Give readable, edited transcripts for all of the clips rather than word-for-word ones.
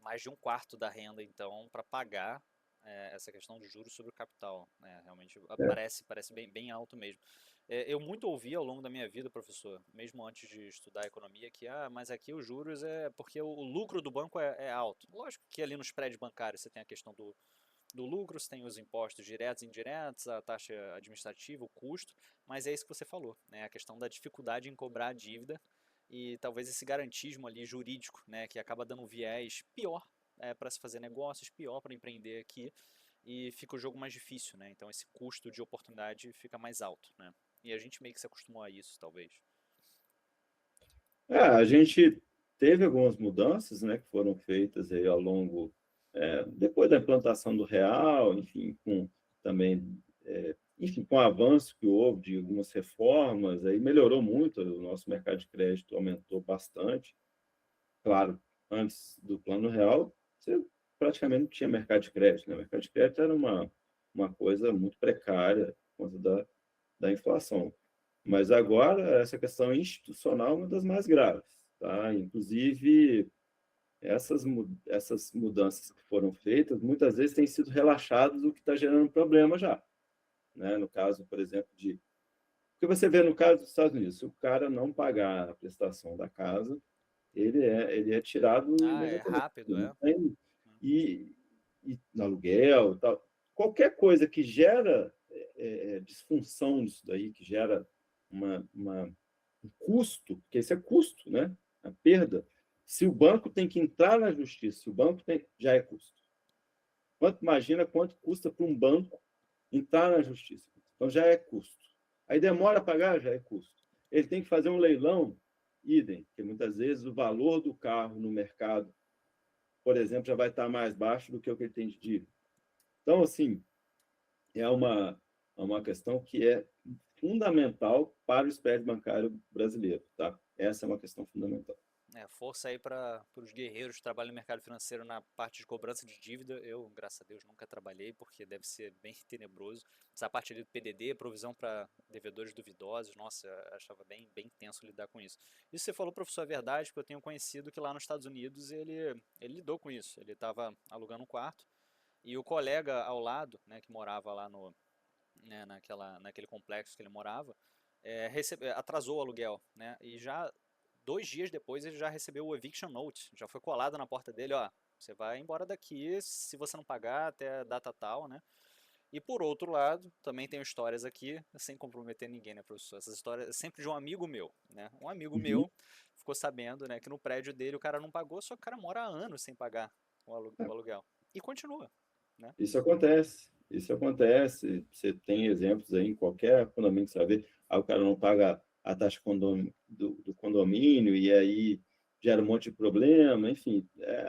mais de um quarto da renda, então, para pagar essa questão de juros sobre o capital, né? Realmente É, parece bem alto mesmo. Eu muito ouvi ao longo da minha vida, professor, mesmo antes de estudar economia, que mas aqui os juros é porque o lucro do banco é alto. Lógico que ali nos prédios bancários você tem a questão do lucro, você tem os impostos diretos e indiretos, a taxa administrativa, o custo, mas é isso que você falou, né? A questão da dificuldade em cobrar a dívida e talvez esse garantismo ali jurídico, né, que acaba dando um viés pior para se fazer negócios, pior para empreender aqui e fica o jogo mais difícil, né? Então esse custo de oportunidade fica mais alto, né? E a gente meio que se acostumou a isso, talvez. a gente teve algumas mudanças, né, que foram feitas aí ao longo, depois da implantação do real, enfim, com também, enfim, com o avanço que houve de algumas reformas, aí melhorou muito, o nosso mercado de crédito aumentou bastante. Claro, antes do Plano Real, você praticamente não tinha mercado de crédito, né? O mercado de crédito era uma coisa muito precária por conta da inflação. Mas agora, essa questão institucional é uma das mais graves. Tá? Inclusive, essas mudanças que foram feitas, muitas vezes têm sido relaxadas, o que está gerando problema já. Né? No caso, por exemplo, de. O que você vê no caso dos Estados Unidos, se o cara não pagar a prestação da casa, ele é tirado Ah, é imediatamente. rápido, Não é? tem, e, e no aluguel, tal. Qualquer coisa que gera disfunção nisso daí, que gera um custo, porque isso é custo, né? A perda. Se o banco tem que entrar na justiça, se o banco tem, já é custo. Imagina quanto custa para um banco entrar na justiça. Então já é custo. Aí demora a pagar, já é custo. Ele tem que fazer um leilão, idem, porque muitas vezes o valor do carro no mercado, por exemplo, já vai estar mais baixo do que o que ele tem de dívida. Então, assim, é uma questão que é fundamental para o spread bancário brasileiro. Tá? Essa é uma questão fundamental. Força aí para os guerreiros que trabalham no mercado financeiro na parte de cobrança de dívida. Eu, graças a Deus, nunca trabalhei porque deve ser bem tenebroso. Essa parte ali do PDD, provisão para devedores duvidosos, nossa, eu achava bem tenso lidar com isso. Isso você falou, professor, é verdade, porque eu tenho conhecido que lá nos Estados Unidos ele lidou com isso. Ele estava alugando um quarto e o colega ao lado, né, que morava lá naquele complexo que ele morava, atrasou o aluguel, né? E já 2 dias depois ele já recebeu o eviction note, já foi colado na porta dele, ó, você vai embora daqui se você não pagar até a data tal, né? E por outro lado, também tenho histórias aqui, sem comprometer ninguém, né, professor? Essas histórias sempre de um amigo meu, né? Um amigo Uhum. meu ficou sabendo, né, que no prédio dele o cara não pagou, só que o cara mora há anos sem pagar o aluguel. E continua, né? Isso acontece. Isso acontece. Você tem exemplos aí em qualquer condomínio que você vai ver. Aí o cara não paga a taxa do condomínio e aí gera um monte de problema. Enfim,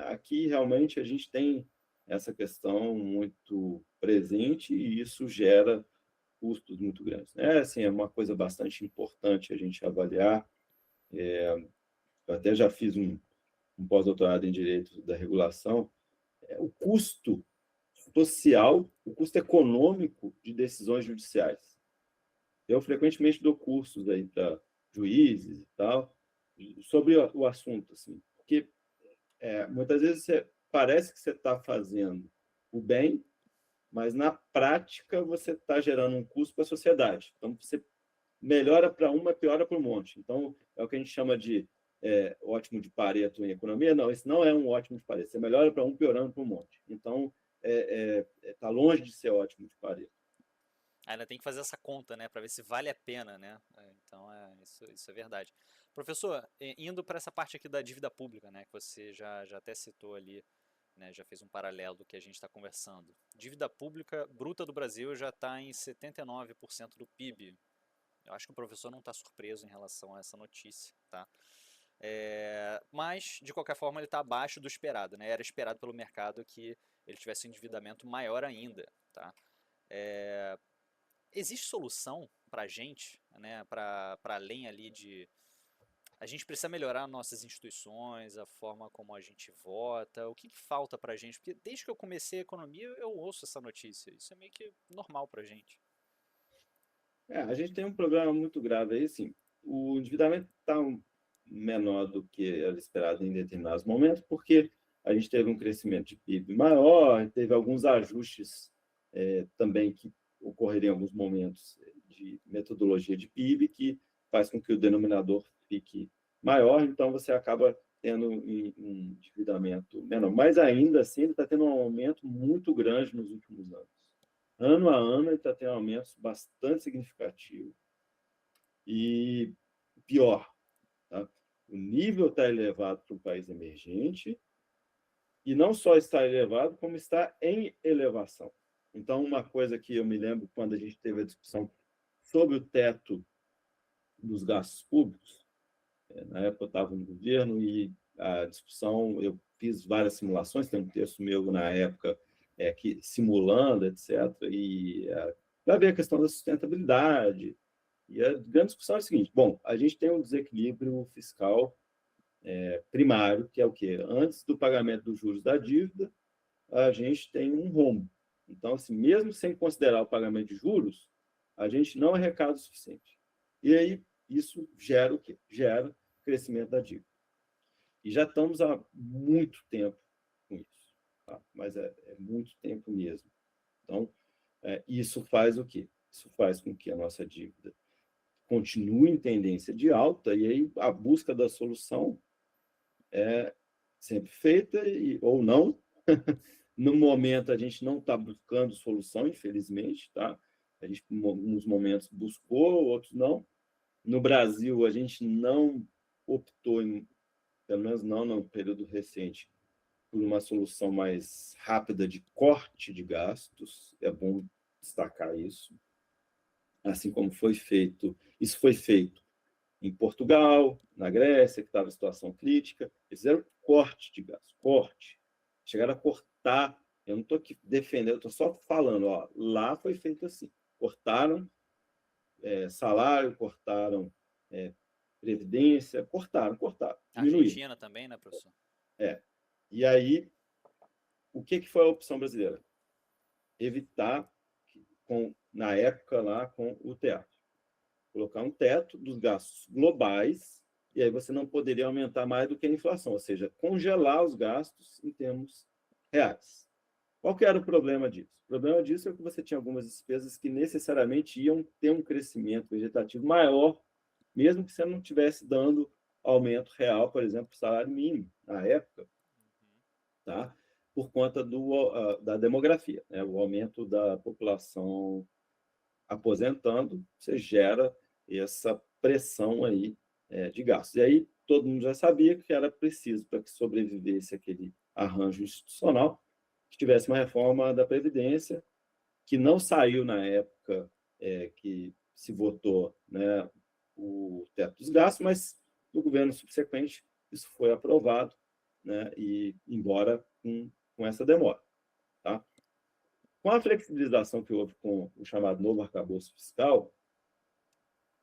aqui realmente a gente tem essa questão muito presente e isso gera custos muito grandes. Assim, é uma coisa bastante importante a gente avaliar. Eu até já fiz um pós-doutorado em Direito da Regulação. O custo social, o custo econômico de decisões judiciais. Eu frequentemente dou cursos aí para juízes e tal sobre o assunto, assim, porque muitas vezes parece que você está fazendo o bem, mas na prática você está gerando um custo para a sociedade. Então você melhora para uma, piora para um monte. Então é o que a gente chama de ótimo de Pareto em economia. Não, esse não é um ótimo de Pareto. Você melhora para um, piorando para um monte. Então está longe de ser ótimo de Pareto. Ainda tem que fazer essa conta, né, para ver se vale a pena, né? Então, isso é verdade. Professor, indo para essa parte aqui da dívida pública, né, que você já até citou ali, né, já fez um paralelo do que a gente está conversando. Dívida pública bruta do Brasil já está em 79% do PIB. Eu acho que o professor não está surpreso em relação a essa notícia, tá? Mas, de qualquer forma, ele está abaixo do esperado, né? Era esperado pelo mercado que ele tivesse um endividamento maior ainda, tá? Existe solução para a gente, né, para além ali de... A gente precisa melhorar nossas instituições, a forma como a gente vota, o que falta para a gente? Porque desde que eu comecei a economia eu ouço essa notícia, isso é meio que normal para a gente. A gente tem um problema muito grave aí, sim. O endividamento está menor do que era esperado em determinados momentos, porque a gente teve um crescimento de PIB maior, teve alguns ajustes também que ocorreriam em alguns momentos de metodologia de PIB, que faz com que o denominador fique maior, então você acaba tendo um endividamento menor. Mas ainda assim, ele está tendo um aumento muito grande nos últimos anos. Ano a ano, ele está tendo aumentos bastante significativos. E pior, tá? O nível está elevado para um país emergente, e não só está elevado, como está em elevação. Então, uma coisa que eu me lembro quando a gente teve a discussão sobre o teto dos gastos públicos, na época eu estava no governo e a discussão, eu fiz várias simulações, tem um texto meu na época que simulando, etc., e para ver a questão da sustentabilidade. E a grande discussão é a seguinte: bom, a gente tem um desequilíbrio fiscal primário, que é o quê? Antes do pagamento dos juros da dívida, a gente tem um rombo. Então, assim, mesmo sem considerar o pagamento de juros, a gente não arrecada o suficiente. E aí, isso gera o quê? Gera crescimento da dívida. E já estamos há muito tempo com isso, tá? Mas é muito tempo mesmo. Então, isso faz o quê? Isso faz com que a nossa dívida continue em tendência de alta, e aí a busca da solução é sempre feita, ou não. No momento, a gente não está buscando solução, infelizmente, tá? A gente, em alguns momentos, buscou, outros não. No Brasil, a gente não optou, pelo menos não no período recente, por uma solução mais rápida de corte de gastos. É bom destacar isso. Assim como foi feito, isso foi feito em Portugal, na Grécia, que estava em situação crítica, eles fizeram corte de gastos, corte. Chegaram a cortar, eu não estou aqui defendendo, eu estou só falando, ó, lá foi feito assim. Cortaram salário, cortaram previdência, cortaram, diminuíram. Argentina também, né, professor? E aí, o que foi a opção brasileira? Evitar, na época lá, com o teatro. Colocar um teto dos gastos globais, e aí você não poderia aumentar mais do que a inflação, ou seja, congelar os gastos em termos reais. Qual que era o problema disso? O problema disso é que você tinha algumas despesas que necessariamente iam ter um crescimento vegetativo maior, mesmo que você não estivesse dando aumento real, por exemplo, para o salário mínimo, na época, tá? Por conta da demografia, né? O aumento da população aposentando, você gera essa pressão aí de gastos. E aí todo mundo já sabia que era preciso, para que sobrevivesse aquele arranjo institucional, que tivesse uma reforma da Previdência, que não saiu na época que se votou, né, o teto dos gastos, mas no governo subsequente isso foi aprovado, né, e embora com essa demora. Tá? Com a flexibilização que houve com o chamado novo arcabouço fiscal,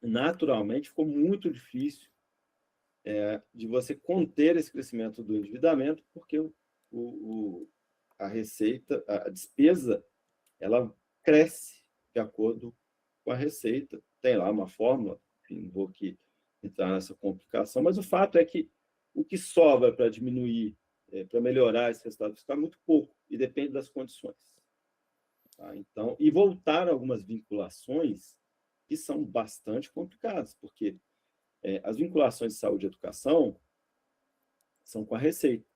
naturalmente ficou muito difícil de você conter esse crescimento do endividamento, porque a receita, a despesa, ela cresce de acordo com a receita. Tem lá uma fórmula, enfim, não vou aqui entrar nessa complicação, mas o fato é que o que sobra para diminuir, para melhorar esse resultado fiscal é muito pouco, e depende das condições. Tá? Então, e voltar a algumas vinculações que são bastante complicadas, porque as vinculações de saúde e educação são com a receita.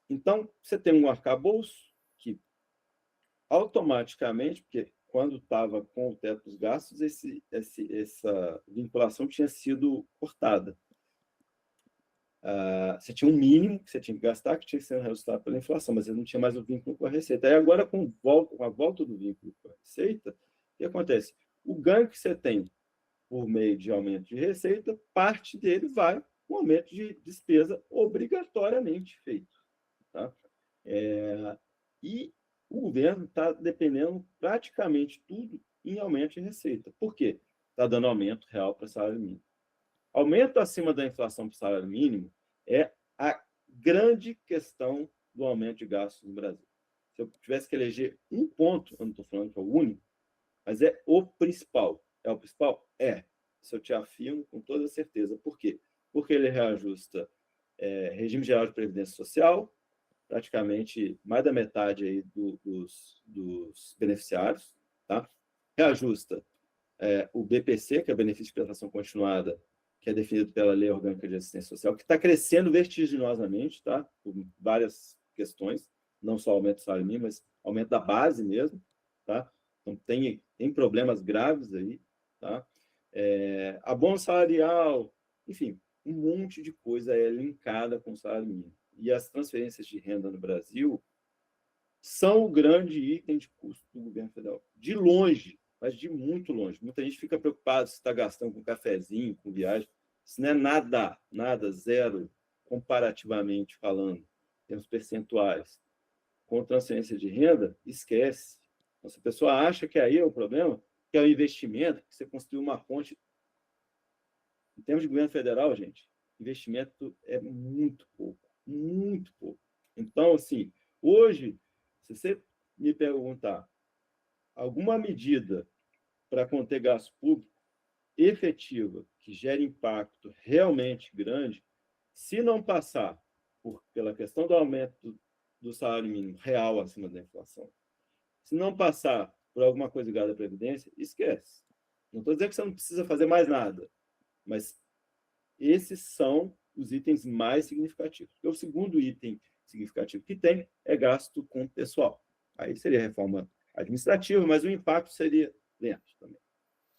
Então, você tem um arcabouço que automaticamente, porque quando estava com o teto dos gastos, essa vinculação tinha sido cortada. Você tinha um mínimo que você tinha que gastar, que tinha que ser reajustado pela inflação, mas você não tinha mais o vínculo com a receita. Aí agora, com a volta do vínculo com a receita, o que acontece? O ganho que você tem por meio de aumento de receita, parte dele vai com aumento de despesa obrigatoriamente feito. Tá? E o governo está dependendo praticamente tudo em aumento de receita. Por quê? Está dando aumento real para o salário mínimo. Aumento acima da inflação para o salário mínimo é a grande questão do aumento de gastos no Brasil. Se eu tivesse que eleger um ponto, eu não estou falando que é o único, mas é o principal. É o principal? Isso eu te afirmo com toda certeza. Por quê? Porque ele reajusta regime geral de previdência social, praticamente mais da metade aí dos beneficiários, tá? Reajusta o BPC, que é o benefício de prestação continuada, que é definido pela Lei Orgânica de Assistência Social, que está crescendo vertiginosamente, tá? Por várias questões, não só aumento do salário mínimo, mas aumento da base mesmo, tá? Então, tem problemas graves aí, tá? Abono salarial, enfim, um monte de coisa é linkada com o salário mínimo. E as transferências de renda no Brasil são o grande item de custo do governo federal. De longe, mas de muito longe. Muita gente fica preocupada se está gastando com cafezinho, com viagem. Isso não é nada, nada, zero, comparativamente falando, em termos percentuais. Com transferência de renda, esquece. Então, se a pessoa acha que aí é o problema, que é o investimento, que você construiu uma ponte. Em termos de governo federal, gente, investimento é muito pouco, muito pouco. Então, assim, hoje, se você me perguntar alguma medida para conter gasto público efetiva, que gere impacto realmente grande, se não passar pela questão do aumento do salário mínimo real acima da inflação, se não passar por alguma coisa ligada à Previdência, esquece. Não estou dizendo que você não precisa fazer mais nada, mas esses são os itens mais significativos. Porque o segundo item significativo que tem é gasto com pessoal. Aí seria reforma administrativa, mas o impacto seria lento também.